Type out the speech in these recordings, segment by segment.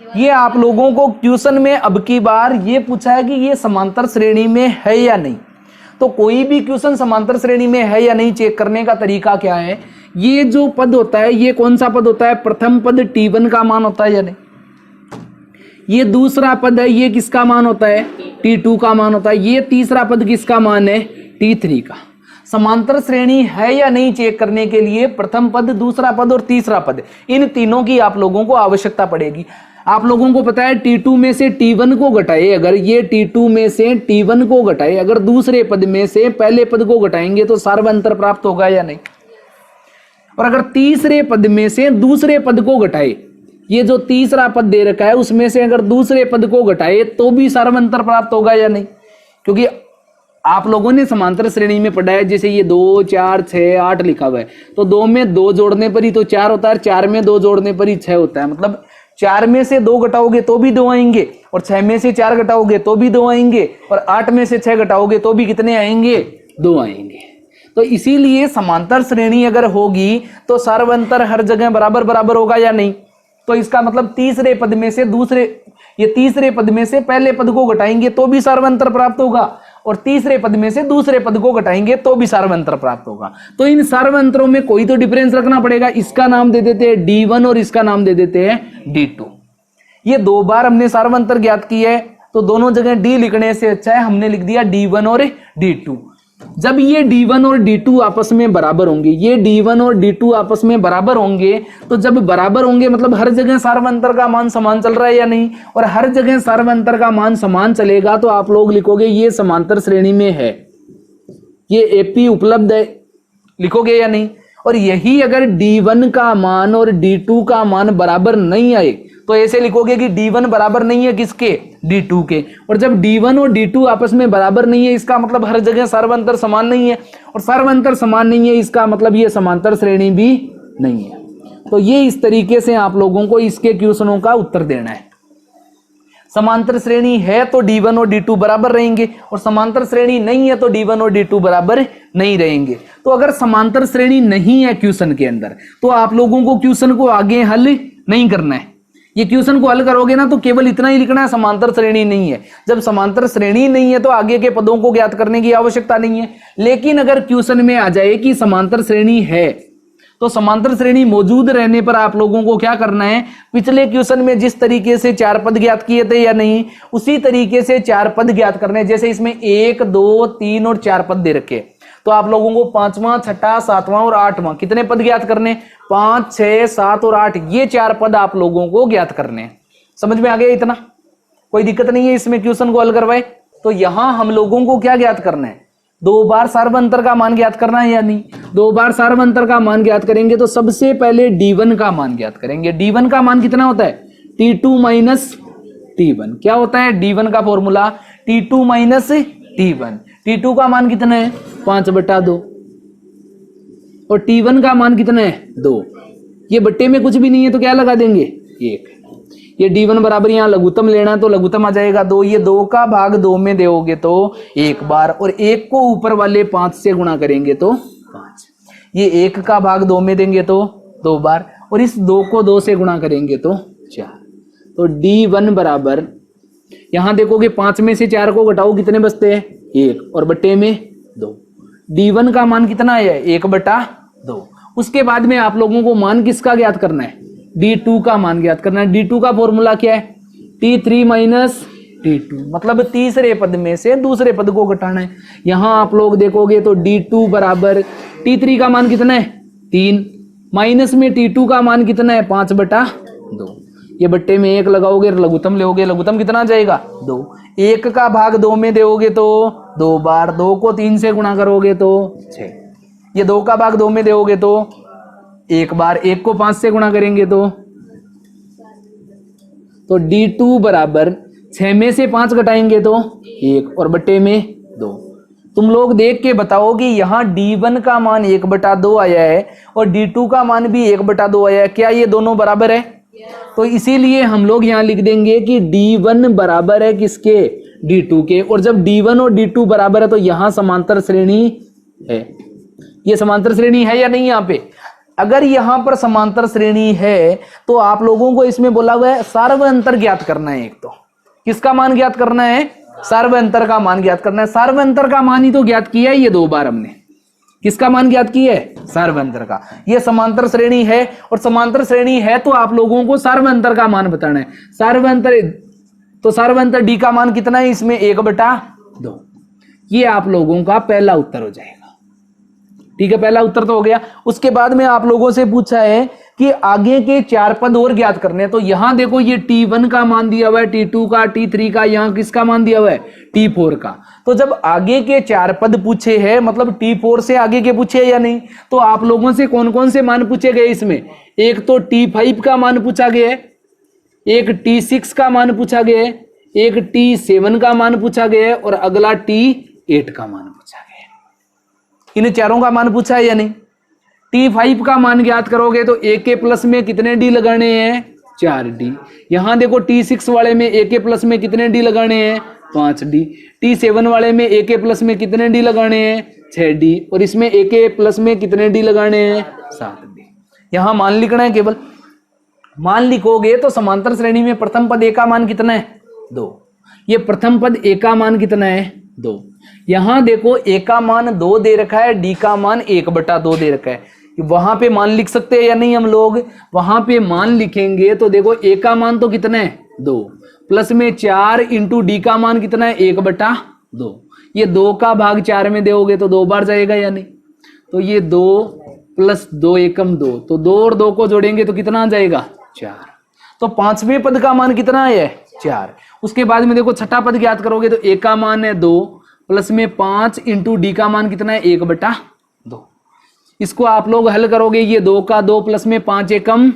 ये आप लोगों को क्वेश्चन में अब की बार ये पूछा है कि ये समांतर श्रेणी में है या नहीं। तो कोई भी क्वेश्चन समांतर श्रेणी में है या नहीं चेक करने का तरीका क्या है, ये जो पद होता है ये कौन सा पद होता है, प्रथम पद T1 का मान होता है या नहीं। ये दूसरा पद है, ये किसका मान होता है, T2 का मान होता है। ये तीसरा पद किसका मान है, T3 का। समांतर श्रेणी है या नहीं चेक करने के लिए प्रथम पद, दूसरा पद और तीसरा पद, इन तीनों की आप लोगों को आवश्यकता पड़ेगी। आप लोगों को पता है T2 में से T1 को घटाए, अगर ये T2 में से T1 को घटाए, अगर दूसरे पद में से पहले पद को घटाएंगे तो सार्वअंतर प्राप्त होगा या नहीं। और अगर तीसरे पद में से दूसरे पद को घटाए, ये जो तीसरा पद दे रखा है उसमें से अगर दूसरे पद को घटाए तो भी सार्वअंतर प्राप्त होगा या नहीं। क्योंकि आप लोगों ने समांतर श्रेणी में पढ़ा है, जैसे ये 2 4 6 8 लिखा हुआ है, तो 2 में 2 जोड़ने पर ही तो 4 होता है, 4 में 2 जोड़ने पर ही 6 होता है। मतलब 4 में से 2 घटाओगे तो भी 2 आएंगे, और 6 में से 4 घटाओगे तो भी 2 आएंगे, और 8 में से 6 घटाओगे तो भी कितने आएंगे, 2 आएंगे। तो इसीलिए समांतर श्रेणी अगर होगी तो सार्वअंतर हर जगह बराबर बराबर होगा या नहीं। तो इसका मतलब तीसरे पद में से दूसरे, ये तीसरे पद में से पहले पद को घटाएंगे तो भी सार्वअंतर प्राप्त होगा, और तीसरे पद में से दूसरे पद को घटाएंगे तो भी सार्वअंतर प्राप्त होगा। तो इन सार्वअंतरों में कोई तो डिफरेंस रखना पड़ेगा। इसका नाम दे देते हैं D1 और इसका नाम दे देते हैं D2। ये 2 बार हमने सार्वअंतर ज्ञात की है, तो दोनों जगह D लिखने से अच्छा है हमने लिख दिया D1 और D2। जब ये D1 और D2 आपस में बराबर होंगे, ये D1 और D2 आपस में बराबर होंगे, तो जब बराबर होंगे मतलब हर जगह सार्वअंतर का मान समान चल रहा है या नहीं, और हर जगह सार्वअंतर का मान समान चलेगा तो आप लोग लिखोगे ये समांतर श्रेणी में है, ये AP उपलब्ध है, लिखोगे या नहीं। और यही अगर D1 का मान और D2 का मान बराबर नहीं आए तो ऐसे लिखोगे कि D1 बराबर नहीं है किसके, D2 के। और जब D1 और D2 आपस में बराबर नहीं है इसका मतलब हर जगह सार्वअंतर समान नहीं है, और सार्वअंतर समान नहीं है इसका मतलब ये समांतर श्रेणी भी नहीं है। तो ये इस तरीके से आप लोगों को इसके क्वेश्चनों का उत्तर देना है। समांतर श्रेणी है तो D1 और D2 बराबर रहेंगे, और समांतर श्रेणी नहीं है तो D1 और D2 बराबर नहीं रहेंगे। तो अगर समांतर श्रेणी नहीं है क्वेश्चन के अंदर तो आप लोगों को क्वेश्चन को आगे हल नहीं करना है। ये क्वेश्चन को हल करोगे ना तो केवल इतना ही लिखना है समांतर श्रेणी नहीं है। जब समांतर श्रेणी नहीं है तो आगे के पदों को ज्ञात करने की आवश्यकता नहीं है। लेकिन अगर क्वेश्चन में आ जाए कि समांतर श्रेणी है, तो समांतर श्रेणी मौजूद रहने पर आप लोगों को क्या करना है, पिछले क्वेश्चन में जिस तरीके से 4 पद ज्ञात किए थे या नहीं, उसी तरीके से 4 पद ज्ञात करने। जैसे इसमें 1 2 3 और 4 पद दे रखे, तो आप लोगों को 5वां 6वां 7वां और 8वां कितने पद ज्ञात करने, 5 6 7 और 8, ये 4 पद आप लोगों को ज्ञात करने हैं। समझ में आ गया इतना, कोई दिक्कत नहीं है इसमें क्वेश्चन को हल करवाए। तो यहां हम लोगों को क्या ज्ञात करना है, 2 बार सार्वअंतर का मान ज्ञात करना है या नहीं। 2 बार सार्वअंतर का मान ज्ञात करेंगे तो सबसे पहले D1 का मान ज्ञात करेंगे। D1 का मान कितना होता है, T2 माइनस T1। क्या होता है D1 का formula, T2 minus T1। T2 का मान कितना है, 5/2, और T1 का मान कितना है, 2। ये बट्टे में कुछ भी नहीं है तो क्या लगा देंगे, 1। ये D1 बराबर यहाँ लघुत्तम लेना तो लघुत्तम आ जाएगा 2। ये 2 का भाग 2 में दोगे तो 1 बार, और 1 को ऊपर वाले 5 से गुणा करेंगे तो 5। ये 1 का भाग 2 में देंगे तो 2 बार, और इस 2 को 2 से गुणा करेंगे तो 4। तो D1 बराबर, यहां देखोगे 5 में से 4 को घटाओ कितने बचते हैं, 1, और बट्टे में 2। D1 का मान कितना है, 1/2। उसके बाद में आप लोगों को मान किसका ज्ञात करना है, D2 का मान ज्ञात करना है। D2 का फॉर्मूला क्या है, T3 माइनस T2, मतलब तीसरे पद में से दूसरे पद को घटाना है। यहां आप लोग देखोगे तो D2 बराबर T3 का मान कितना है, 3, माइनस में T2 का मान कितना है, 5/2। ये बट्टे में 1 लगाओगे, लघुत्तम लोगे, लघुत्तम कितना जाएगा, 2। 1 का भाग 2 में दोगे तो 2 बार, 2 को 3 से गुणा करोगे तो 6। ये 2 का भाग 2 में दोगे तो 1 बार, 1 को 5 से गुणा करेंगे तो D2 बराबर 6 में से 5 घटाएंगे तो 1, और बट्टे में 2। तुम लोग देख के बताओ कि यहाँ D1 का मान 1/2 आया है और D2 का मान भी 1/2 आया है, क्या ये दोनों बराबर है। तो इसीलिए हम लोग यहाँ लिख देंगे कि D1 बराबर है किसके, D2 के। और जब D1 और D2 बराबर है तो यहाँ समांतर श्रेणी है। ये समांतर श्रेणी है या नहीं यहाँ पे। अगर यहां पर समांतर श्रेणी है तो आप लोगों को इसमें बोला हुआ है सर्व अंतर ज्ञात करना है। एक तो किसका मान ज्ञात करना है? सर्व अंतर का मान ज्ञात करना है। सर्व अंतर का मान ही तो ज्ञात किया है ये 2 बार हमने। किसका मान ज्ञात किया है? सर्व अंतर का। ये समांतर श्रेणी है और समांतर श्रेणी है तो आप लोगों को सर्व अंतर का मान बताना है। सर्व अंतर तो सर्व अंतर डी का मान कितना है इसमें? 1/2। ये आप लोगों का पहला उत्तर हो जाएगा। ठीक है, पहला उत्तर तो हो गया। उसके बाद में आप लोगों से पूछा है कि आगे के 4 पद और ज्ञात करने हैं। तो यहां देखो ये T1 का मान दिया हुआ है, T2 का, T3 का, यहां किसका मान दिया हुआ है? T4 का। तो जब आगे के 4 पद पूछे हैं मतलब T4 से आगे के पूछे या नहीं, तो आप लोगों से कौन कौन से मान पूछे गए इसमें? एक तो T5 का मान पूछा गया है, एक T6 का मान पूछा गया है, एक T7 का मान पूछा गया है और अगला T8 का मान पूछा गया है। इन चारों का मान पूछा है या नहीं? T5 का मान ज्ञात करोगे तो A के प्लस में कितने डी लगाने हैं? 4D। यहां देखो T6 वाले में A के प्लस में कितने डी लगाने हैं? 5D। T7 वाले में A के प्लस में कितने डी लगाने हैं? 6D। और इसमें A के प्लस में कितने डी लगाने हैं? 7D। यहां मान लिखना है, केवल मान लिखोगे तो समांतर श्रेणी में प्रथम पद A का मान कितना है? 2। ये प्रथम पद A का मान कितना है? 2। यहां देखो A का मान 2 दे रखा है, D का मान 1/2 दे रखा है। वहां पे मान लिख सकते हैं या नहीं? हम लोग वहां पे मान लिखेंगे तो देखो A का मान तो कितना है? 2 प्लस में 4 इंटू D का मान कितना है? 1/2। ये 2 का भाग 4 में दोगे तो 2 बार जाएगा या नहीं? तो ये 2 प्लस 2 एकम 2, तो 2 और 2 को जोड़ेंगे तो कितना आ जाएगा? 4। तो 5वें पद का मान कितना है? 4। उसके बाद में देखो छठा पद ज्ञात करोगे तो A का मान है 2 प्लस में 5 इंटू D का मान कितना है? 1/2। इसको आप लोग हल करोगे, ये 2 का 2 प्लस में 5 एकम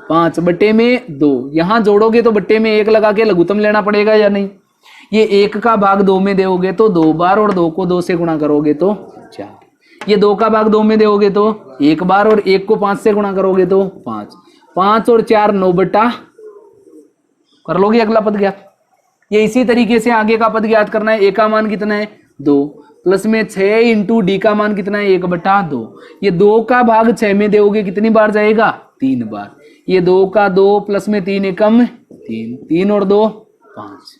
5 बटे में 2, यहां जोड़ोगे तो बटे में 1 लगा के लघुत्तम लेना पड़ेगा या नहीं? ये 1 का भाग 2 में दोगे तो 2 बार और 2 को 2 से गुणा करोगे तो 4। ये 2 का भाग 2 में दोगे तो 1 बार और 1 को 5 से गुणा करोगे तो 5। 5 और 4 9/, कर लोगे अगला पद ज्ञात। ये इसी तरीके से आगे का पद ज्ञात करना है। A का मान कितना है? 2 प्लस में 6 इंटू D का मान कितना है? 1/2। ये 2 का भाग 6 में दोगे कितनी बार जाएगा? 3 बार। ये 2 का 2 प्लस में 3 एकम 3, 3 और 2 5।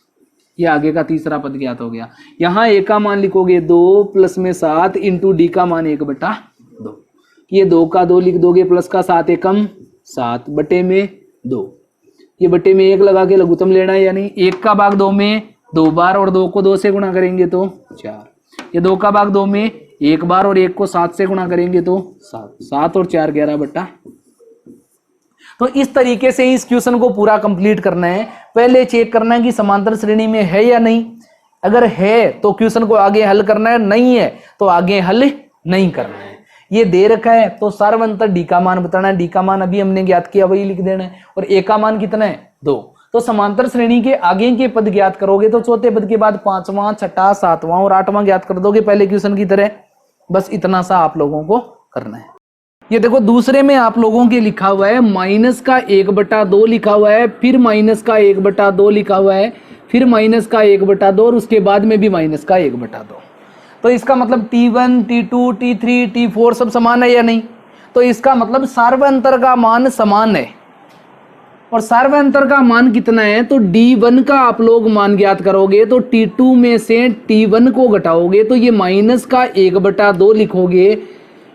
ये आगे का तीसरा पद ज्ञात हो गया। यहाँ A का मान लिखोगे 2 प्लस में 7 इंटू D का मान 1/2। ये 2 का 2 लिख दोगे प्लस का 7 एकम 7 बटे में 2। ये बटे में 1 लगा के लघुत्तम लेना है या नहीं? 1 का भाग 2 में 2 बार और 2 को 2 से गुणा करेंगे तो 4। ये 2 का भाग 2 में 1 बार और 1 को 7 से गुणा करेंगे तो 7। 7 और 4 11/। तो इस तरीके से इस क्वेश्चन को पूरा कंप्लीट करना है। पहले चेक करना है कि समांतर श्रेणी में है या नहीं। अगर है तो क्वेश्चन को आगे हल करना है, नहीं है तो आगे हल नहीं करना है। ये दे रखा है तो सर्व अंतर D का मान बताना है। D का मान अभी हमने ज्ञात किया वही लिख देना है। और A का मान कितना है? 2। तो समांतर श्रेणी के आगे के पद ज्ञात करोगे तो चौथे पद के बाद 5वां, 6ठा, 7वां और 8वां ज्ञात कर दोगे पहले क्वेश्चन की तरह। बस इतना सा आप लोगों को करना है। ये देखो दूसरे में आप लोगों के लिखा हुआ है माइनस का 1/2 लिखा हुआ है, फिर माइनस का 1/2 लिखा हुआ है, फिर माइनस का 1/2 और उसके बाद में भी माइनस का 1/2। तो इसका मतलब T1, T2, T3, T4 सब समान है या नहीं? तो इसका मतलब सर्व अंतर का मान समान है। और सर्व अंतर का मान कितना है? तो D1 का आप लोग मान ज्ञात करोगे तो T2 में से T1 को घटाओगे तो ये माइनस का 1/2 लिखोगे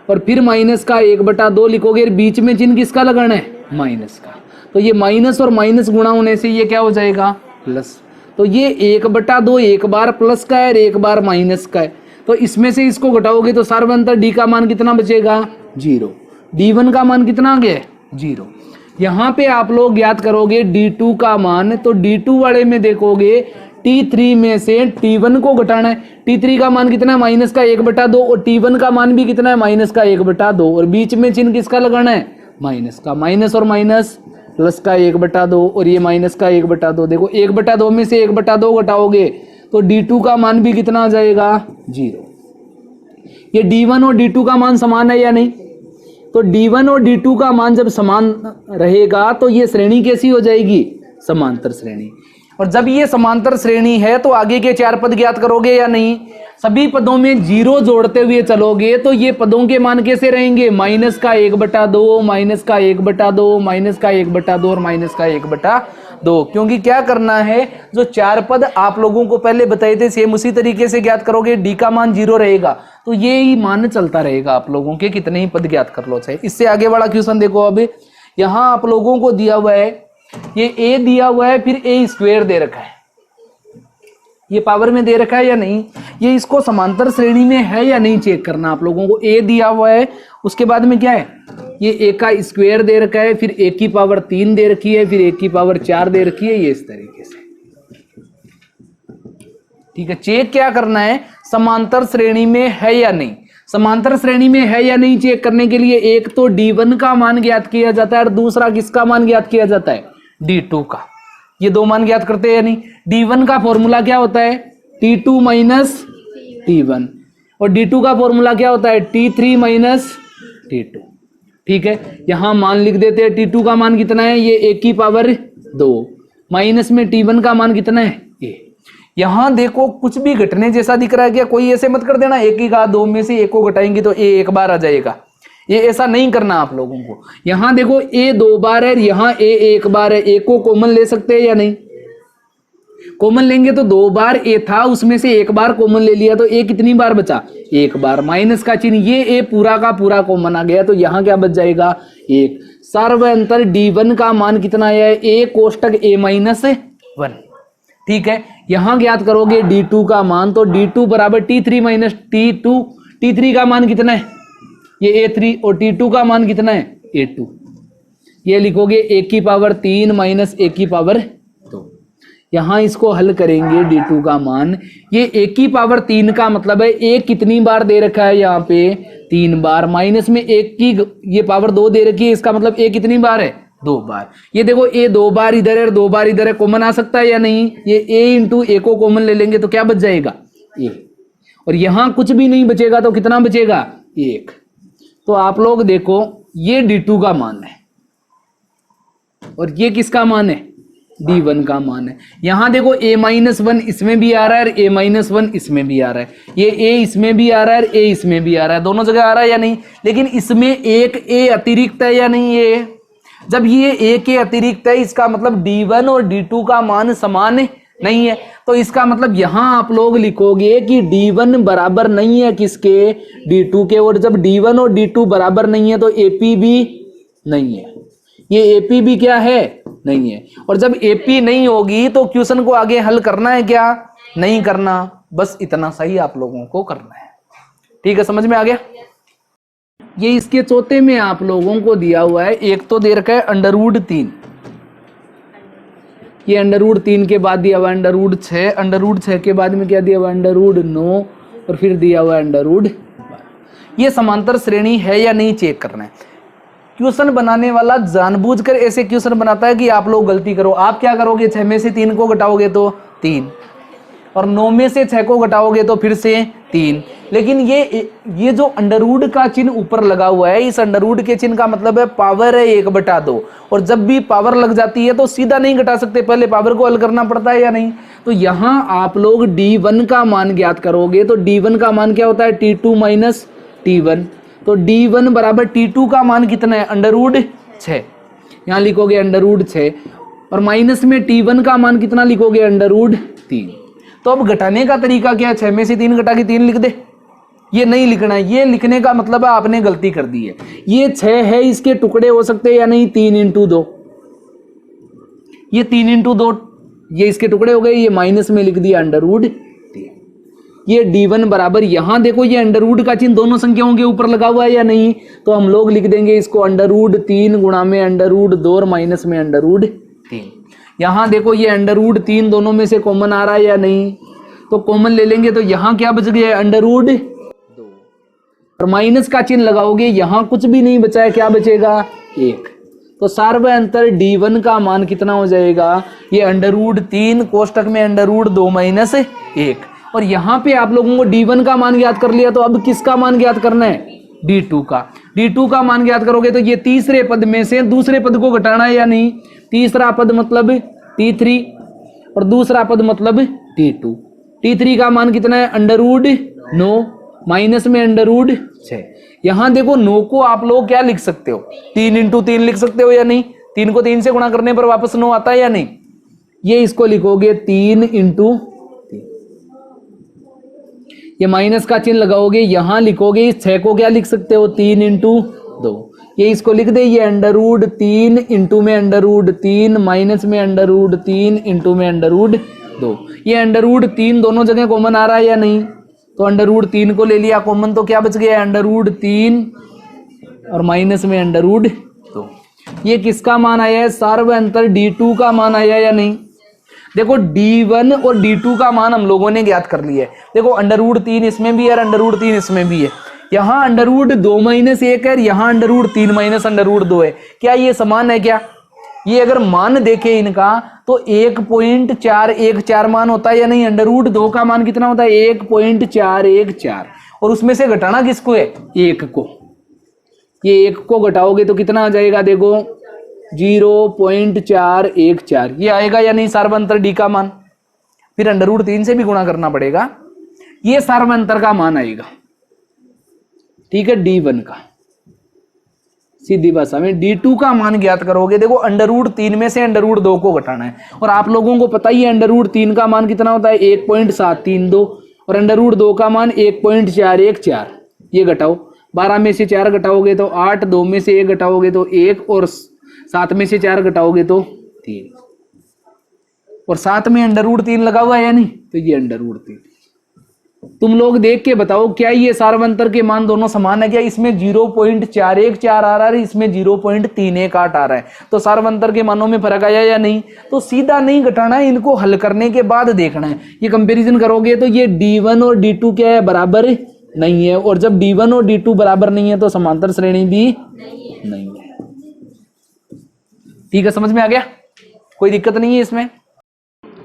और फिर माइनस का 1/2 लिखोगे। बीच में चिन्ह किसका लगाना है? माइनस का। तो ये माइनस और माइनस गुणा होने से ये क्या हो जाएगा? प्लस। तो ये 1/2 एक बार प्लस का है और एक बार माइनस का है। तो इसमें से इसको घटाओगे तो सर्व अंतर D का मान कितना बचेगा? 0। D1 का मान कितना आ गया? 0। यहाँ पे आप लोग ज्ञात करोगे D2 का मान, तो D2 वाले में देखोगे T3 में से T1 को घटाना है। T3 का मान कितना है? माइनस का 1/2 और T1 का मान भी कितना है? माइनस का 1/2 और बीच में चिन्ह किसका लगाना है? माइनस का। माइनस और माइनस प्लस का 1/2 और ये माइनस का 1/2। देखो 1/2 में से 1/2 घटाओगे तो D2 का मान भी कितना आ जाएगा? 0। ये D1 और D2 का मान समान है या नहीं? तो D1 और D2 का मान जब समान रहेगा तो ये श्रेणी कैसी हो जाएगी? समांतर श्रेणी। और जब ये समांतर श्रेणी है तो आगे के 4 पद ज्ञात करोगे या नहीं? सभी पदों में 0 जोड़ते हुए चलोगे तो ये पदों के मान कैसे रहेंगे? माइनस का 1/2, माइनस का 1/2, माइनस का 1/2 और माइनस का 1/2। क्योंकि क्या करना है, जो 4 पद आप लोगों को पहले बताए थे सेम उसी तरीके से ज्ञात करोगे। डी का मान 0 रहेगा तो ये ही मान चलता रहेगा आप लोगों के, कितने ही पद ज्ञात कर लो चाहे। इससे आगे वाला क्वेश्चन देखो। अब यहाँ आप लोगों को दिया हुआ है, ये a दिया हुआ है, फिर a² दे रखा है, ये पावर में दे रखा है या नहीं, ये इसको समांतर श्रेणी में है या नहीं चेक करना आप लोगों को। a दिया हुआ है, उसके बाद में क्या है, ये a का स्क्वायर दे रखा है, फिर a की पावर 3 दे रखी है, फिर a की पावर 4 दे रखी है, ये इस तरीके से। ठीक है, चेक क्या करना है, समांतर श्रेणी में है या नहीं। समांतर श्रेणी में है या नहीं चेक करने के लिए एक तो d1 का मान ज्ञात किया जाता है और दूसरा किसका मान ज्ञात किया जाता है, d2 का। ये 2 मान ज्ञात करते हैं या नहीं। d1 का फॉर्मूला क्या होता है, t2 माइनस t1, और d2 का फॉर्मूला क्या होता है, t3 माइनस t2। ठीक है, यहां मान लिख देते हैं। t2 का मान कितना है, ये a की पावर 2, माइनस में t1 का मान कितना है, a। यहां देखो कुछ भी घटने जैसा दिख रहा है क्या, कोई ऐसे मत कर देना एक ही का 2 में से एक को घटाएंगे तो a एक बार आ जाएगा, ये ऐसा नहीं करना आप लोगों को। यहां देखो a 2 बार है, यहां a 1 बार है, a को कॉमन ले सकते हैं या नहीं, कॉमन लेंगे तो 2 बार a था, उसमें से 1 बार कॉमन ले लिया तो a कितनी बार बचा, 1 बार। माइनस का चिन्ह, ये a पूरा का पूरा कॉमन आ गया तो यहां क्या बच जाएगा, 1। सर्वांतर d1 का मान कितना है, a कोष्टक a माइनस 1। ठीक है, यहां ज्ञात करोगे d2 का मान, तो d2 बराबर t3 माइनस t2। t3 का मान कितना है, ये a3, और t2 का मान कितना है, a2। ये लिखोगे a की पावर 3 माइनस a की पावर 2। यहां इसको हल करेंगे d2 का मान, ये a की पावर 3 का मतलब है a कितनी बार दे रखा है यहाँ पे, 3 बार, माइनस में 1 की ये पावर 2 दे रखी है, इसका मतलब a कितनी बार है, 2 बार। ये देखो a 2 बार इधर है, 2 बार इधर है, कॉमन आ सकता है या नहीं, ये a इंटू a को कॉमन ले लेंगे तो क्या बच जाएगा, a। और यहां कुछ भी नहीं बचेगा तो कितना बचेगा, 1। तो आप लोग देखो ये d2 का मान है और ये किसका मान है, d1 का मान है। यहां देखो a-1 इसमें भी आ रहा है और a-1 इसमें भी आ रहा है, ये a इसमें भी आ रहा है और a इसमें भी आ रहा है, दोनों जगह आ रहा है या नहीं। लेकिन इसमें एक a अतिरिक्त है या नहीं, ये जब ये a के अतिरिक्त है इसका मतलब d1 और d2 का मान समान नहीं है, तो इसका मतलब यहां आप लोग लिखोगे कि d1 बराबर नहीं है किसके, d2 के। और जब d1 और d2 बराबर नहीं है तो AP भी नहीं है, ये AP भी क्या है, नहीं है। और जब AP नहीं होगी तो क्वेश्चन को आगे हल करना है क्या, नहीं करना, बस इतना सही आप लोगों को करना है। ठीक है, समझ में आ गया। ये इसके चौथे में आप लोगों को दिया हुआ है, एक तो दे रखा है √3, ये √3 के बाद दिया हुआ है √6, √6 के बाद में क्या दिया हुआ है, √9, और फिर दिया हुआ है √12। ये समांतर श्रेणी है या नहीं चेक करना है। क्वेश्चन बनाने वाला जानबूझकर ऐसे क्वेश्चन बनाता है कि आप लोग गलती करो। आप क्या करोगे, 6 में से 3 को घटाओगे तो 3, और 9 में से 6 को घटाओगे तो फिर से 3। लेकिन ये जो अंडरवुड का चिन्ह ऊपर लगा हुआ है, इस अंडरवुड के चिन्ह का मतलब है पावर है 1/2, और जब भी पावर लग जाती है तो सीधा नहीं घटा सकते, पहले पावर को हल करना पड़ता है या नहीं। तो यहां आप लोग d1 का मान ज्ञात करोगे तो d1 का मान क्या होता है, t2 माइनस t1। तो d1 बराबर t2 का मान कितना है, √6, यहां लिखोगे √6, और माइनस में t1 का मान कितना लिखोगे, √3। तो अब घटाने का तरीका क्या है, 6 में से 3 घटा के 3 लिख दे, ये नहीं लिखना है। ये लिखने का मतलब है आपने गलती कर दी है। ये 6 है, इसके टुकड़े हो सकते हैं या नहीं, 3 × 2, ये 3 × 2, ये इसके टुकड़े हो गए, ये माइनस में लिख दिया √3। ये d1 बराबर, यहां देखो ये अंडरवुड का चिन्ह दोनों संख्याओं के ऊपर लगा हुआ है या नहीं, तो हम लोग लिख देंगे इसको √3 गुणा में √2 और माइनस में √3। यहां देखो ये √3 दोनों में से कॉमन आ रहा है या नहीं, तो कॉमन ले लेंगे तो यहां क्या बच गया, √2, और माइनस का चिन्ह लगाओगे, यहां कुछ भी नहीं बचा है, क्या बचेगा, 1। तो सार्वअंतर d1 का मान कितना हो जाएगा, ये √3 कोष्टक में √2 माइनस 1। और यहां पे आप लोगों को d1 का मान ज्ञात कर लिया, तो अब किसका मान ज्ञात करना है, d2 का। d2 का मान ज्ञात करोगे तो ये तीसरे पद में से दूसरे पद को घटाना है या नहीं, तीसरा पद मतलब t3, और दूसरा पद मतलब T2। T3 का मान कितना है, अंडर रूट 9 माइनस में अंडर रूट 6। यहां देखो 9 को आप लोग क्या लिख सकते हो, 3 इंटू 3 लिख सकते हो या नहीं, 3 को 3 से गुणा करने पर वापस 9 आता है या नहीं। ये इसको लिखोगे 3 इंटू 3, ये माइनस का चिन्ह लगाओगे, यहां लिखोगे इस 6 को क्या लिख सकते हो, 3 इंटू 2। ये इसको लिख दे, ये अंडर रूट 3 इंटू में अंडर रूट 3 माइनस में अंडर रूट 3 इंटू में अंडर रूट 2। ये अंडर रूट 3 दोनों जगह कॉमन आ रहा है या नहीं, तो अंडर रूट 3 को ले लिया कॉमन, तो क्या बच गया, अंडर रूट 3 और माइनस में अंडर रूट 2। ये किसका मान आया है, सार्व अंतर D2 का मान आया या नहीं। देखो D1 और D2 का मान हम लोगों ने ज्ञात कर लिया है। देखो अंडर रूट 3 इसमें भी है, अंडर रूट 3 इसमें भी है, यहाँ अंडर रूट 2 माइनस 1 है, यहाँ under root 3 minus under root 2 है। क्या ये समान है क्या, ये अगर मान देखे इनका तो 1.414 मान होता है या नहीं। अंडर रूट 2 का मान कितना होता है, 1.414, और उसमें से घटाना किसको है, 1 को। ये 1 को घटाओगे तो कितना आ जाएगा, देखो 0.414, ये आएगा या नहीं सार्वंतर D का मान। फिर अंडर रूट 3 से भी गुणा करना पड़ेगा, ये सार्वंतर का मान आएगा, ठीक है, D1 का। सीधी भाषा में D2 का मान ज्ञात करोगे, देखो अंडर रूट 3 में से अंडर रूट 2 को घटाना है, और आप लोगों को पता ही है अंडर रूट 3 का मान कितना होता है, 1.732, और अंडर रूट 2 का मान 1.414। ये घटाओ, 12 में से 4 घटाओगे तो 8, 2 में से 1 घटाओगे तो 1, और 7 में से 4 घटाओगे तो 3, और 7 में अंडर रूट 3 लगा हुआ है या नहीं, तो ये अंडर रूट 3। तुम लोग देख के बताओ क्या ये सार्वंतर के मान दोनों समान है क्या, इसमें 0.414 आ रहा है, इसमें 0.318 आ रहा है, तो सार्वंतर के मानों में फर्क आया या नहीं। तो सीधा नहीं घटाना है, इनको हल करने के बाद देखना है। ये कंपैरिजन करोगे तो ये D1 और D2 क्या है, बराबर नहीं है, और जब D1 और D2 बराबर नहीं है तो समांतर श्रेणी भी नहीं है। ठीक है, समझ में आ गया, कोई दिक्कत नहीं है इसमें।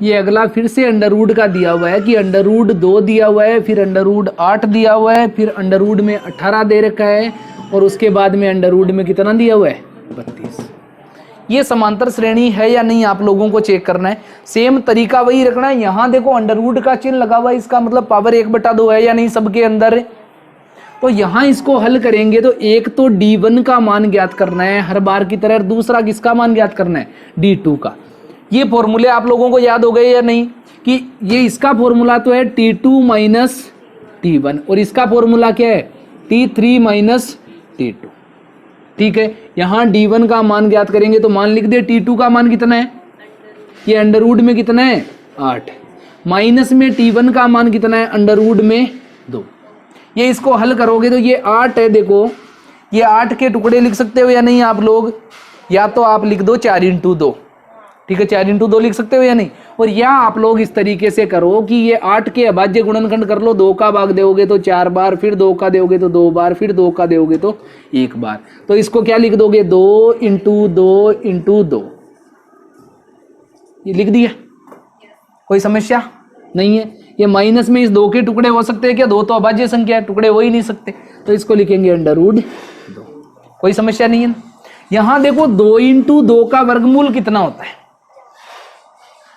ये अगला फिर से अंडर रूट का दिया हुआ है कि अंडर रूट 2 दिया हुआ है, फिर अंडर रूट 8 दिया हुआ है, फिर अंडर रूट में 18 दे रखा है, और उसके बाद में अंडर रूट में कितना दिया हुआ है, 32। ये समांतर श्रेणी है या नहीं आप लोगों को चेक करना है। सेम तरीका वही रखना है। यहाँ देखो अंडर रूट का चिन्ह लगा हुआ है, इसका मतलब पावर 1/2 है या नहीं सबके अंदर। तो यहाँ इसको हल करेंगे तो एक तो D1 का मान ज्ञात करना है हर बार की तरह, दूसरा किसका मान ज्ञात करना है, D2 का। ये फॉर्मूले आप लोगों को याद हो गए या नहीं, कि ये इसका फॉर्मूला तो है T2 माइनस T1, और इसका फॉर्मूला क्या है, T3 माइनस T2। ठीक है, यहाँ D1 का मान ज्ञात करेंगे तो मान लिख दे, T2 का मान कितना है, ये अंडर रूट में कितना है, 8, माइनस में T1 का मान कितना है, अंडर रूट में 2। ये इसको हल करोगे तो ये 8 है, देखो ये 8 के टुकड़े लिख सकते हो या नहीं आप लोग, या तो आप लिख दो 4 इंटू 2, ठीक है, 4 इंटू 2 लिख सकते हो या नहीं। और या आप लोग इस तरीके से करो कि ये 8 के अभाज्य गुणनखंड कर लो, 2 का भाग दोगे तो 4 बार, फिर 2 का दोगे तो 2 बार, फिर 2 का दोगे तो 1 बार। तो इसको क्या लिख दोगे, 2 इंटू 2 इंटू 2, ये लिख दिया, कोई समस्या नहीं है। ये माइनस में इस 2 के टुकड़े हो सकते हैं क्या, 2 तो अभाज्य संख्या है, टुकड़े हो ही नहीं सकते, तो इसको लिखेंगे अंडर रूट 2, कोई समस्या नहीं है। यहां देखो 2 इंटू 2 का वर्गमूल कितना होता है,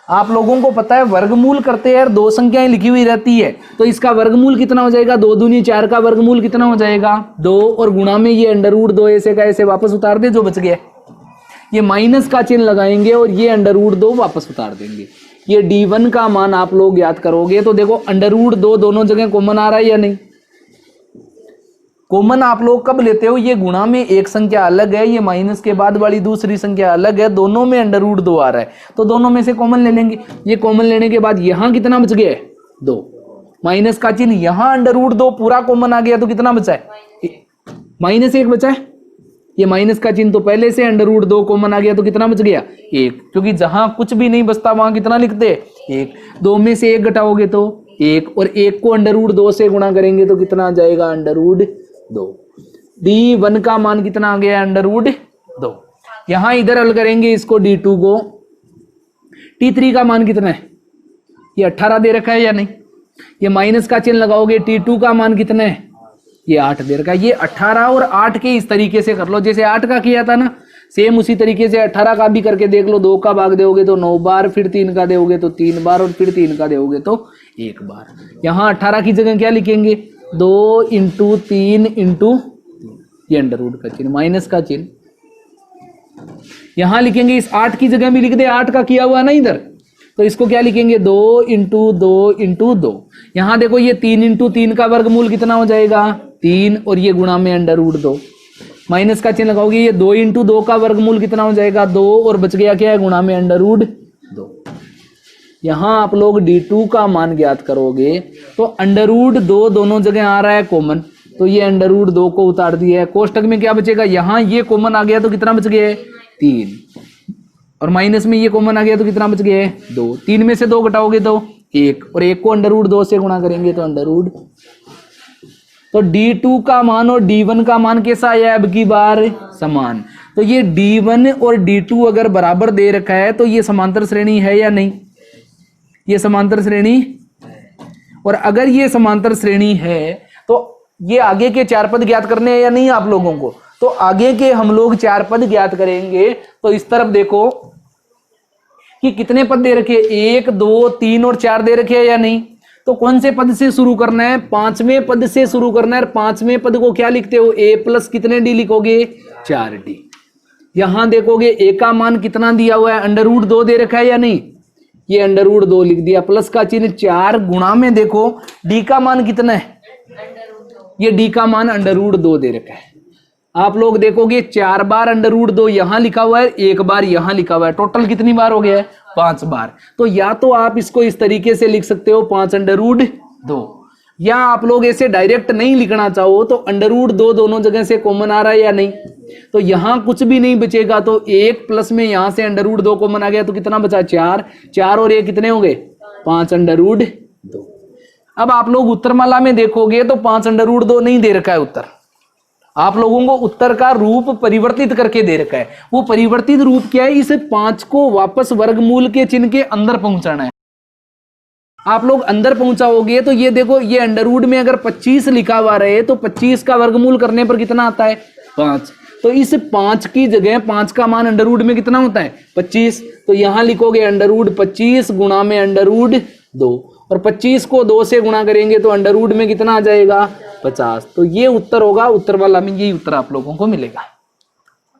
आप लोगों को पता है, वर्गमूल करते हैं 2 संख्याएं लिखी हुई रहती है, तो इसका वर्गमूल कितना हो जाएगा, 2 दूनी 4 का वर्गमूल कितना हो जाएगा 2, और गुणा में ये अंडर रूट 2 ऐसे का ऐसे वापस उतार दे जो बच गया, ये माइनस का चिन्ह लगाएंगे और ये अंडर रूट 2 वापस उतार देंगे। ये D1 का मान आप लोग याद करोगे तो देखो अंडर रूट 2 दोनों जगह कॉमन आ रहा है या नहीं। कॉमन आप लोग कब लेते हो, ये गुणा में एक संख्या अलग है, ये माइनस के बाद वाली दूसरी संख्या अलग है, दोनों में अंडर रूट 2 आ रहा है, तो दोनों में से कॉमन ले लेंगे। ये कॉमन लेने के बाद यहाँ कितना बच गया है, 2, माइनस का चिन्ह, यहाँ अंडर रूट 2 पूरा कॉमन आ गया तो कितना बचा है, -1 बचा है। ये माइनस का चिन्ह तो पहले से, अंडर रूट 2 कॉमन आ गया तो कितना बच गया 1, क्योंकि जहां कुछ भी नहीं बचता वहां कितना लिखते हैं 1। 2 में से 1 घटाओगे तो 1, और 1 को अंडर रूट 2 से गुणा करेंगे तो कितना आ जाएगा, अंडर रूट 2। D1 का मान कितना आ गया, अंडर रूट 2। यहां इधर हल करेंगे इसको D2 को, T3 का मान कितना है, ये 18 दे रखा है या नहीं। ये माइनस का चिन्ह लगाओगे, T2 का मान कितना है, ये 8 दे रखा है। ये 18 और 8 के इस तरीके से कर लो जैसे 8 का किया था ना, सेम उसी तरीके से 18 का भी करके देख लो, 2 का भाग दोगे तो 9 बार, फिर 3 का दोगे तो 3 बार, और फिर 3 का दोगे तो 1 बार। यहाँ 18 की जगह क्या लिखेंगे, 2 इंटू 3 इंटू ये अंडर रूट का चिन्ह, माइनस का चिन्ह यहां लिखेंगे। इस 8 की जगह भी लिख दे, 8 का किया हुआ ना इधर, तो इसको क्या लिखेंगे, 2 इंटू 2 इंटू 2। यहां देखो ये 3 इंटू 3 का वर्गमूल कितना हो जाएगा, 3, और ये गुणा में अंडर रूट 2, माइनस का चिन्ह लगाओगे, ये 2 इंटू 2 का वर्गमूल कितना हो जाएगा, 2, और बच गया क्या है, गुणा में अंडर रूट 2। यहां आप लोग d2 का मान ज्ञात करोगे तो अंडर रूट 2 दोनों जगह आ रहा है कॉमन, तो ये अंडर रूट 2 को उतार दिया है। कोष्टक में क्या बचेगा, यहां ये कॉमन आ गया तो कितना बच गया है, 3, और माइनस में ये कॉमन आ गया तो कितना बच गया है, 2। 3 में से 2 घटाओगे तो 1, और 1 को अंडर रूट 2 से गुणा करेंगे तो अंडर रूट। तो d2 का मान और d1 का मान कैसा आया अब की बार, समान। तो ये d1 और d2 अगर बराबर दे रखा है तो ये समांतर श्रेणी है या नहीं, ये समांतर श्रेणी। और अगर ये समांतर श्रेणी है तो ये आगे के 4 पद ज्ञात करने हैं या नहीं आप लोगों को, तो आगे के हम लोग 4 पद ज्ञात करेंगे। तो इस तरफ देखो कि कितने पद दे रखे, 1 2 3 और 4 दे रखे हैं या नहीं। तो कौन से पद से शुरू करना है, 5वें पद से शुरू करना है। 5वें पद को क्या लिखते हो, a प्लस कितने डी लिखोगे, 4d। यहां देखोगे a का मान कितना दिया हुआ है, अंडर रूट 2 दे रखा है या नहीं, ये अंडर रूट 2 लिख दिया, प्लस का चिन्ह 4, गुणा में देखो d का मान कितना है, ये d का मान अंडर रूट 2 दे रखा है। आप लोग देखोगे 4 बार अंडर रूट 2 यहां लिखा हुआ है, 1 बार यहां लिखा हुआ है, टोटल कितनी बार हो गया है, 5 बार। तो या तो आप इसको इस तरीके से लिख सकते हो 5 अंडर रूट 2, या आप लोग ऐसे डायरेक्ट नहीं लिखना चाहो तो अंडर रूट 2 दोनों जगह से कॉमन आ रहा है या नहीं, तो यहां कुछ भी नहीं बचेगा, तो 1 प्लस में यहां से अंडर रूट 2 कॉमन आ गया तो कितना बचा, 4, 4 और 1 कितने हो गए, 5 अंडर रूट 2। अब आप लोग उत्तरमाला में देखोगे तो 5 अंडर रूट 2 नहीं दे रखा है उत्तर, आप लोगों को उत्तर का रूप परिवर्तित करके दे रखा है। वो परिवर्तित रूप क्या है, इस 5 को वापस वर्गमूल के चिन्ह के अंदर पहुंचाना है। आप लोग अंदर पहुंचाओगे तो ये देखो, ये अंडर रूट में अगर 25 लिखा हुआ रहे तो 25 का वर्गमूल करने पर कितना आता है, 5। तो इस 5 की जगह 5 का मान अंडर रूट में कितना होता है, 25। तो यहां लिखोगे अंडर रूट 25 गुणा में अंडर रूट 2, और 25 को 2 से गुणा करेंगे तो अंडर रूट में कितना आ जाएगा, 50। तो ये उत्तर होगा, उत्तर वाला में यही उत्तर आप लोगों को मिलेगा।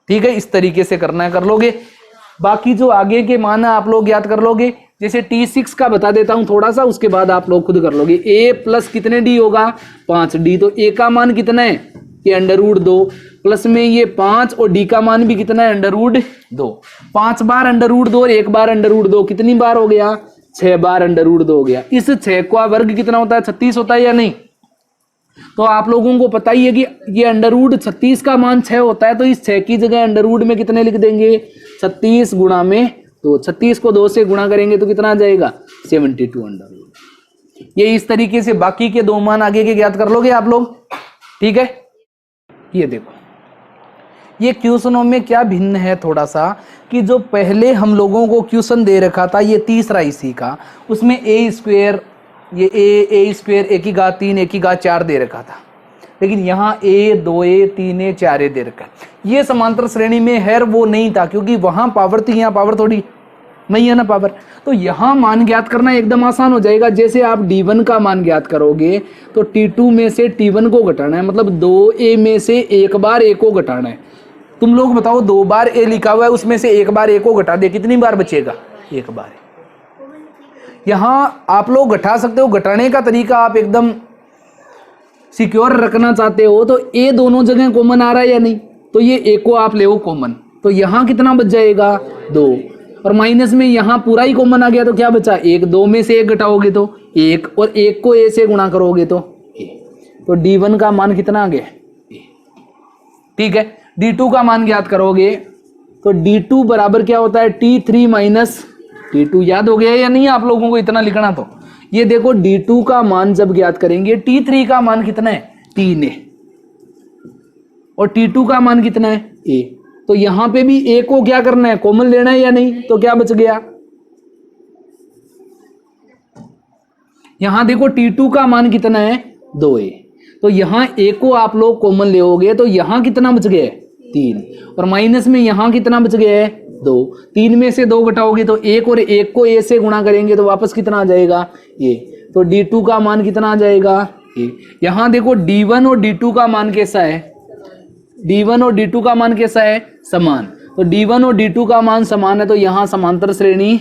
ठीक है, इस तरीके से करना है, कर लोगे। बाकी जो आगे के मान है आप लोग याद कर लोगे। जैसे T6 का बता देता हूं थोड़ा सा, उसके बाद आप लोग खुद कर लोगे। a प्लस कितने d होगा, 5d। तो a का मान कितना है, ये अंडर रूट 2, प्लस में ये 5, और d का मान भी कितना है, अंडर रूट 2। 5 बार अंडर रूट 2 और 1 बार अंडर रूट 2, कितनी बार हो गया, 6 बार अंडर रूट 2 हो गया। इस 6 का वर्ग कितना होता है, 36 होता है या नहीं। तो आप लोगों को पता ही है कि ये अंडर रूट 36 का मान 6 होता है, तो इस 6 की जगह अंडर रूट में कितने लिख देंगे, 36 गुणा में 2। 36 को 2 से गुणा करेंगे तो कितना आ जाएगा, 72 अंडर रूट। ये इस तरीके से बाकी के 2 मान आगे के ज्ञात कर लोगे आप लोग। ठीक है, ये देखो ये क्वेश्चनों में क्या भिन्न है थोड़ा सा, कि जो पहले हम लोगों को क्वेश्चन दे रखा था ये तीसरा इसी का, उसमें a स्क्वायर, ये a स्क्वायर 1 की घात 3 1 की घात 4 दे रखा था, लेकिन यहाँ a 2a 3a 4a दे रखा है। ये समांतर श्रेणी में है वो नहीं था, क्योंकि वहां पावर थी, यहाँ पावर थोड़ी नहीं है ना पावर। तो यहाँ मान ज्ञात करना एकदम आसान हो जाएगा। जैसे आप d1 का मान ज्ञात करोगे तो t2 में से t1 को घटाना है, मतलब 2a में से 1 बार a को घटाना है। तुम लोग बताओ, 2 बार a लिखा हुआ है, उसमें से 1 बार a को घटा दे, कितनी बार बचेगा, 1 बार। यहाँ आप लोग घटा सकते हो, घटाने का तरीका आप एकदम सिक्योर रखना चाहते हो तो a दोनों जगह कॉमन आ रहा है या नहीं, तो ये a को आप ले कॉमन, तो यहाँ कितना बच जाएगा, 2, और माइनस में यहाँ पूरा ही कॉमन आ गया तो क्या बचा, 1। 2 में से 1 घटाओगे तो 1, और 1 को a से गुणा करोगे तो a। तो d1 का मान कितना आ गया, a। ठीक है, d2 का मान ज्ञात करोगे तो d2 बराबर क्या होता है, t3 माइनस t2। याद हो गया या नहीं आप लोगों को इतना लिखना। तो ये देखो d2 का मान जब ज्ञात करेंगे, t3 का मान कितना है, 3 है, और t2 का मान कितना है, a। तो यहां पे भी a को क्या करना है, कॉमन लेना है या नहीं, तो क्या बच गया, यहां देखो t2 का मान कितना है, 2a। तो यहां a को आप लोग कॉमन लेओगे तो यहां कितना बच गया, 3, और माइनस में यहाँ कितना बच गया है 2। 3 में से 2 घटाओगे तो 1, और 1 को a से गुणा करेंगे तो वापस कितना आ जाएगा a। तो d2 का मान कितना आ जाएगा a। यहाँ देखो d1 और d2 का मान कैसा है, d1 और d2 का मान कैसा है, समान। तो d1 और d2 का मान समान है तो यहाँ समांतर श्रेणी,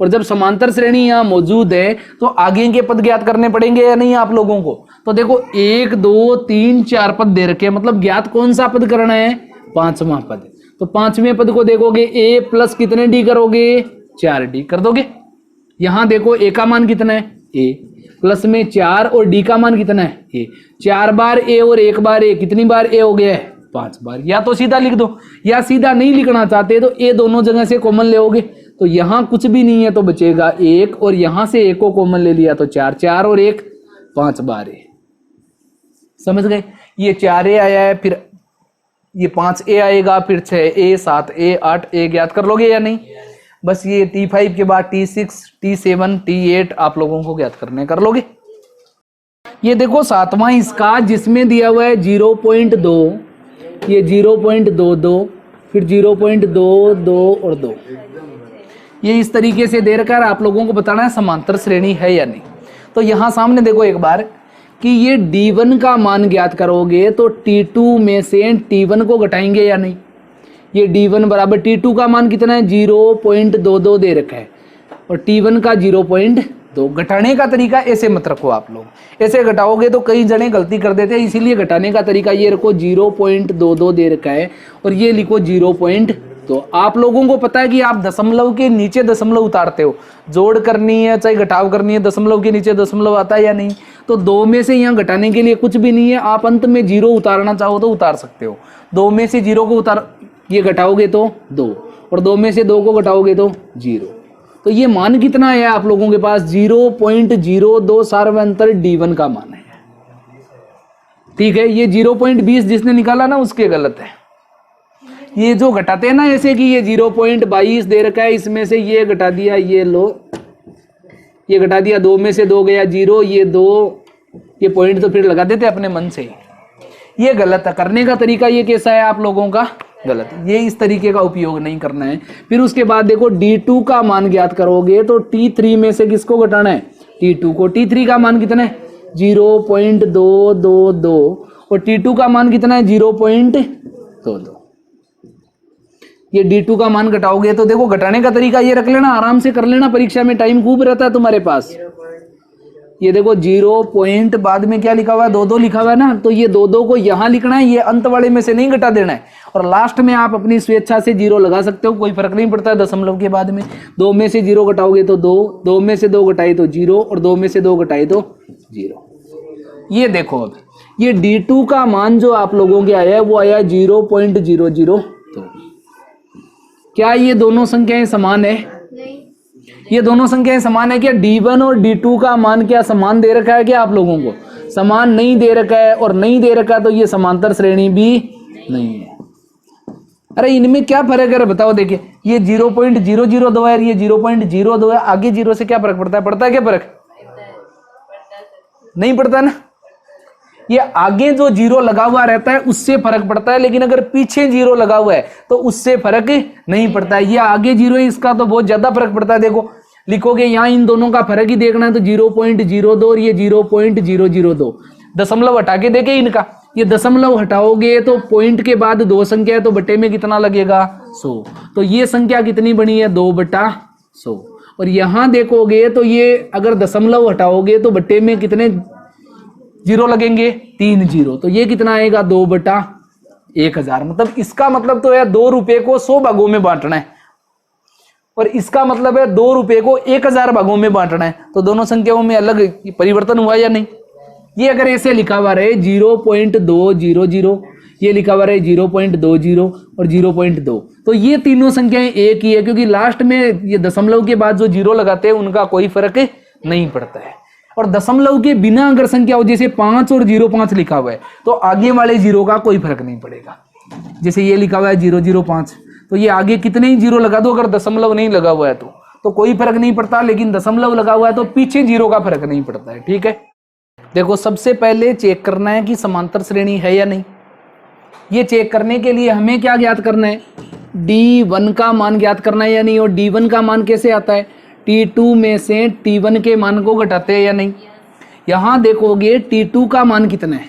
और जब समांतर श्रेणी यहाँ मौजूद है तो आगे के पद ज्ञात करने पड़ेंगे या नहीं आप लोगों को। तो देखो 1 2 3 4 पद दे रखे, मतलब ज्ञात कौन सा पद करना है, 5वां पद। तो 5वें पद को देखोगे a प्लस कितने d करोगे, 4d कर दोगे। यहाँ देखो a का मान कितना है a, प्लस में 4 और d का मान कितना है a। 4 बार a और 1 बार a, कितनी बार a हो गया है, 5 बार। या तो सीधा लिख दो, या सीधा नहीं लिखना चाहते तो a दोनों जगह से कॉमन ले लोगे, तो यहाँ कुछ भी नहीं है तो बचेगा 1, और यहाँ से 1 को कॉमन ले लिया तो 4, 4 और 1 5 बार a। समझ गए, ये 4a आया है, फिर ये 5a आएगा, फिर 6a 7a 8a ज्ञात कर लोगे या नहीं। बस ये T5 के बाद T6 T7 T8 आप लोगों को ज्ञात करने कर लोगे। ये देखो 7वां इसका, जिसमें दिया हुआ है 0.2, ये 0.22, फिर 0.22 और 2, ये इस तरीके से दे रखा है। आप लोगों को बताना है समांतर श्रेणी है या नहीं। तो यहाँ सामने देखो एक बार कि ये d1 का मान ज्ञात करोगे तो t2 में से t1 को घटाएंगे या नहीं। ये d1 बराबर t2 का मान कितना है, 0.22 दे रखा है, और t1 का 0.2। घटाने का तरीका ऐसे मत रखो आप लोग, ऐसे घटाओगे तो कई जने गलती कर देते हैं, इसीलिए घटाने का तरीका ये रखो 0.22 दे रखा है, और ये लिखो 0.2। आप लोगों को पता है कि आप दशमलव के नीचे दशमलव उतारते हो, जोड़ करनी है चाहे घटाव करनी है, दशमलव के नीचे दशमलव आता है या नहीं। तो 2 में से यहाँ घटाने के लिए कुछ भी नहीं है, आप अंत में 0 उतारना चाहो तो उतार सकते हो। 2 में से 0 को उतार, ये घटाओगे तो 2, और 2 में से 2 को घटाओगे तो 0। तो ये मान कितना है आप लोगों के पास, 0.02 सार्वंतर d1 का मान है। ठीक है, ये 0.20 जिसने निकाला ना उसके गलत है। ये जो घटाते हैं ना ऐसे कि ये 0.22 दे रखा है, इसमें से ये घटा दिया, ये लो, ये घटा दिया, 2 में से 2 गया 0, ये 2, ये पॉइंट तो फिर लगा देते अपने मन से। ये गलत है, करने का तरीका ये कैसा है आप लोगों का, गलत। ये इस तरीके का उपयोग नहीं करना है। फिर उसके बाद देखो d2 का मान ज्ञात करोगे तो t3 में से किसको घटाना है, t2 को। t3 का मान कितना है, 0.222, और t2 का मान कितना है, 0.22। ये d2 का मान घटाओगे तो देखो घटाने का तरीका ये रख लेना, आराम से कर लेना, परीक्षा में टाइम खूब रहता है तुम्हारे पास। ये देखो 0 बाद में क्या लिखा हुआ है, 2 लिखा हुआ है ना, तो ये 2 को यहाँ लिखना है, ये अंत वाले में से नहीं घटा देना है। और लास्ट में आप अपनी स्वेच्छा से 0 लगा सकते हो, कोई फर्क नहीं पड़ता है दशमलव के बाद में। 2 में से 0 घटाओगे तो 2, 2 में से 2 घटाए तो 0, और 2 में से 2 घटाए तो 0। ये देखो अब ये d2 का मान जो आप लोगों के आया है वो आया 0.002। क्या ये दोनों संख्याएं समान है? नहीं। ये दोनों संख्याएं समान है क्या? d1 और d2 का मान क्या समान दे रखा है क्या आप लोगों को? समान नहीं दे रखा है, और नहीं दे रखा तो ये समांतर श्रेणी भी नहीं है। अरे इनमें क्या फर्क है बताओ। देखिए ये 0.002 है, ये 0.02 है, आगे 0 से क्या फर्क पड़ता है? पड़ता है क्या फर्क? नहीं पड़ता ना। ये आगे जो 0 लगा हुआ रहता है उससे फर्क पड़ता है, लेकिन अगर पीछे 0 लगा हुआ है तो उससे फर्क नहीं पड़ता है। ये आगे 0 है, इसका तो बहुत ज्यादा फर्क पड़ता है। देखो लिखोगे यहाँ इन दोनों का फर्क ही देखना है तो 0.02 और ये 0.002 दशमलव हटा के देखे इनका। ये दशमलव हटाओगे तो पॉइंट के बाद 2 संख्या है तो बटे में कितना लगेगा? 100। तो ये संख्या कितनी बनी है? 2/100। और यहाँ देखोगे तो ये अगर दशमलव हटाओगे तो बटे में कितने 0 लगेंगे? 3 0। तो ये कितना आएगा? 2/1000। मतलब इसका मतलब तो है 2 रुपए को 100 भागों में बांटना है, और इसका मतलब है 2 रुपए को 1000 भागों में बांटना है। तो दोनों संख्याओं में अलग परिवर्तन हुआ या नहीं? ये अगर ऐसे लिखा हुआ रहे 0.200, ये लिखा हुआ रहे 0.20 और 0.2, तो ये तीनों संख्याएं एक ही है, क्योंकि लास्ट में ये दशमलव के बाद जो 0 लगाते हैं उनका कोई फर्क नहीं पड़ता है। और दशमलव के बिना अगर संख्या हो, जैसे 5 और 0.5 लिखा हुआ है, तो आगे वाले 0 का कोई फर्क नहीं पड़ेगा। जैसे ये लिखा हुआ है 005, तो ये आगे कितने ही 0 लगा दो, अगर दशमलव नहीं लगा हुआ है तो कोई फर्क नहीं पड़ता, लेकिन दशमलव लगा हुआ है तो पीछे 0 का फर्क नहीं पड़ता है। ठीक है, देखो सबसे पहले चेक करना है कि समांतर श्रेणी है या नहीं। ये चेक करने के लिए हमें क्या ज्ञात करना है, D1 का मान ज्ञात करना है या नहीं। और D1 का मान कैसे आता है, T2 में से T1 के मान को घटाते हैं या नहीं। यहाँ देखोगे T2 का मान कितना है,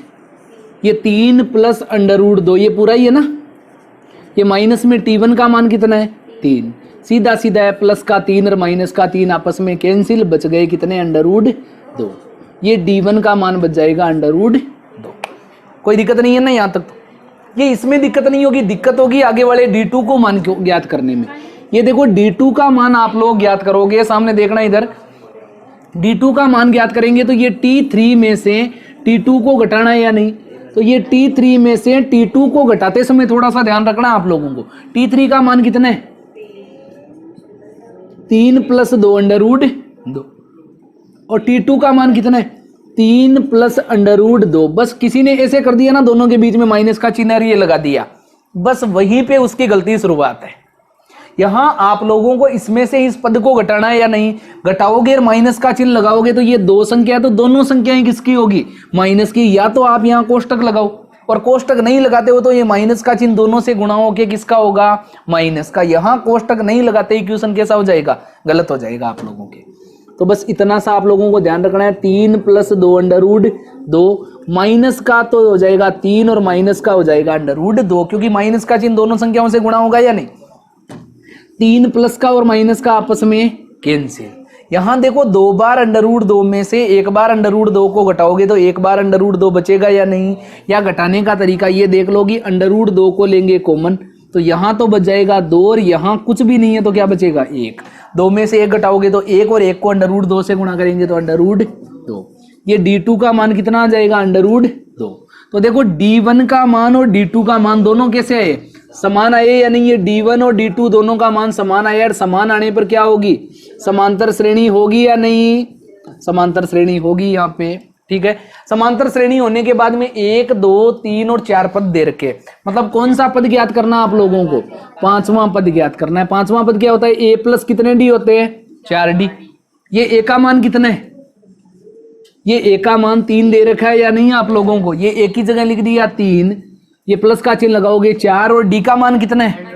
ये 3 प्लस अंडर रूट 2, ये पूरा ही है ना। ये माइनस में T1 का मान कितना है 3, सीधा सीधा है प्लस का 3 और माइनस का 3 आपस में कैंसिल, बच गए कितने अंडर रूट 2। ये D1 का मान बच जाएगा अंडर रूट 2। कोई दिक्कत नहीं है ना यहाँ तक तो। ये इसमें दिक्कत नहीं होगी, दिक्कत होगी आगे वाले D2 को मान क्यों ज्ञात करने में। ये देखो D2 का मान आप लोग ज्ञात करोगे, सामने देखना इधर, D2 का मान ज्ञात करेंगे तो ये T3 में से T2 को घटाना है या नहीं। तो ये T3 में से T2 को घटाते समय थोड़ा सा ध्यान रखना आप लोगों को। T3 का मान कितना है 3 प्लस 2 अंडर रूट 2, और T2 का मान कितना है 3 प्लस अंडर रूट 2। बस किसी ने ऐसे कर दिया ना, दोनों के बीच में माइनस का चिन्ह ये लगा दिया, बस वहीं पे उसकी गलती शुरुआत है। यहां आप लोगों को इसमें से इस पद को घटाना है या नहीं, घटाओगे और माइनस का चिन्ह लगाओगे तो ये दो संख्या है, तो दोनों संख्याएं किसकी होगी, माइनस की। या तो आप यहां कोष्टक लगाओ, और कोष्टक नहीं लगाते हो तो ये माइनस का चिन्ह दोनों से गुणा होके किसका होगा, माइनस का। यहां कोष्टक नहीं लगाते इक्वेशन कैसा हो जाएगा, गलत हो जाएगा आप लोगों के। तो बस इतना सा आप लोगों को ध्यान रखना है, 3 प्लस 2 अंडर रूट 2, माइनस का तो हो जाएगा 3 और माइनस का हो जाएगा अंडर रूट 2, क्योंकि माइनस का चिन्ह दोनों संख्याओं से गुणा होगा या नहीं। 3 प्लस का और माइनस का आपस में कैंसिल। यहां देखो 2 बार अंडर रूट 2 में से 1 बार अंडर रूट 2 को घटाओगे तो 1 बार अंडर रूट 2 बचेगा या नहीं। या घटाने का तरीका ये देख लो कि अंडर रूट 2 को लेंगे कॉमन, तो यहां तो बच जाएगा 2 और यहां कुछ भी नहीं है तो क्या बचेगा 1। 2 में से 1 घटाओगे तो 1 और 1 को अंडर रूट 2 से गुणा करेंगे तो अंडर रूट 2। ये D2 का मान कितना आ जाएगा अंडर रूट 2। तो देखो D1 का मान और D2 का मान दोनों कैसे आए, समान आए या नहीं। ये D1 और D2 दोनों का मान समान आया, और समान आने पर क्या होगी, समांतर श्रेणी होगी या नहीं, समांतर श्रेणी होगी यहाँ पे। ठीक है, समांतर श्रेणी होने के बाद में 1 2 3 और 4 पद दे रखे, मतलब कौन सा पद ज्ञात करना आप लोगों को, पांचवा पद ज्ञात करना है। पांचवा पद क्या होता है, A प्लस कितने D होते हैं 4D। ये A का मान कितना है, ये A का मान 3 दे रखा है या नहीं आप लोगों को, ये एक ही जगह लिख दिया 3, ये प्लस का चिन्ह लगाओगे 4, और D का मान कितना है,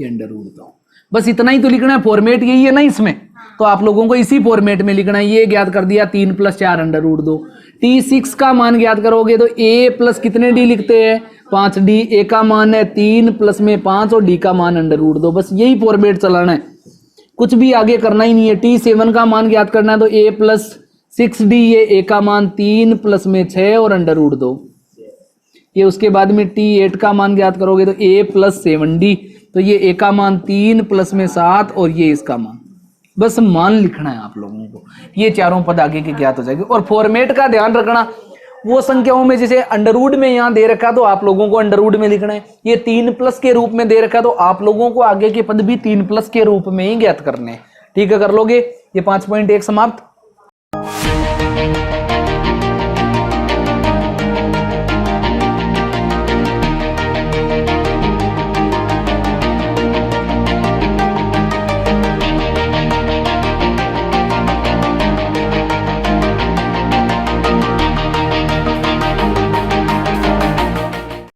ये अंडर रूट 2। बस इतना ही तो लिखना है, फॉर्मेट यही है ना इसमें, तो आप लोगों को इसी फॉर्मेट में लिखना है। ये ज्ञात कर दिया 3 प्लस 4 अंडर रूट 2। T6 का मान ज्ञात करोगे तो A प्लस कितने D लिखते हैं 5D, A का मान है 3 प्लस में 5 और D का मान अंडर रूट 2। बस यही फॉर्मेट चलाना है, कुछ भी आगे करना ही नहीं है। T7 का मान ज्ञात करना है तो A प्लस 6D, ये A का मान 3 प्लस में 6 और अंडर रूट 2। ये उसके बाद में T8 का मान ज्ञात करोगे तो A प्लस 7D, तो ये A का मान 3 प्लस में 7 और ये इसका मान। बस मान लिखना है आप लोगों को, ये चारों पद आगे के ज्ञात हो जाएंगे। और फॉर्मेट का ध्यान रखना, वो संख्याओं में जैसे अंडर रूट में यहाँ दे रखा तो आप लोगों को अंडर रूट में लिखना है। ये 3 प्लस के रूप में दे रखा तो आप लोगों को आगे के पद भी 3 प्लस के रूप में ही ज्ञात करने हैं। ठीक है, कर लोगे। ये 5.1 समाप्त।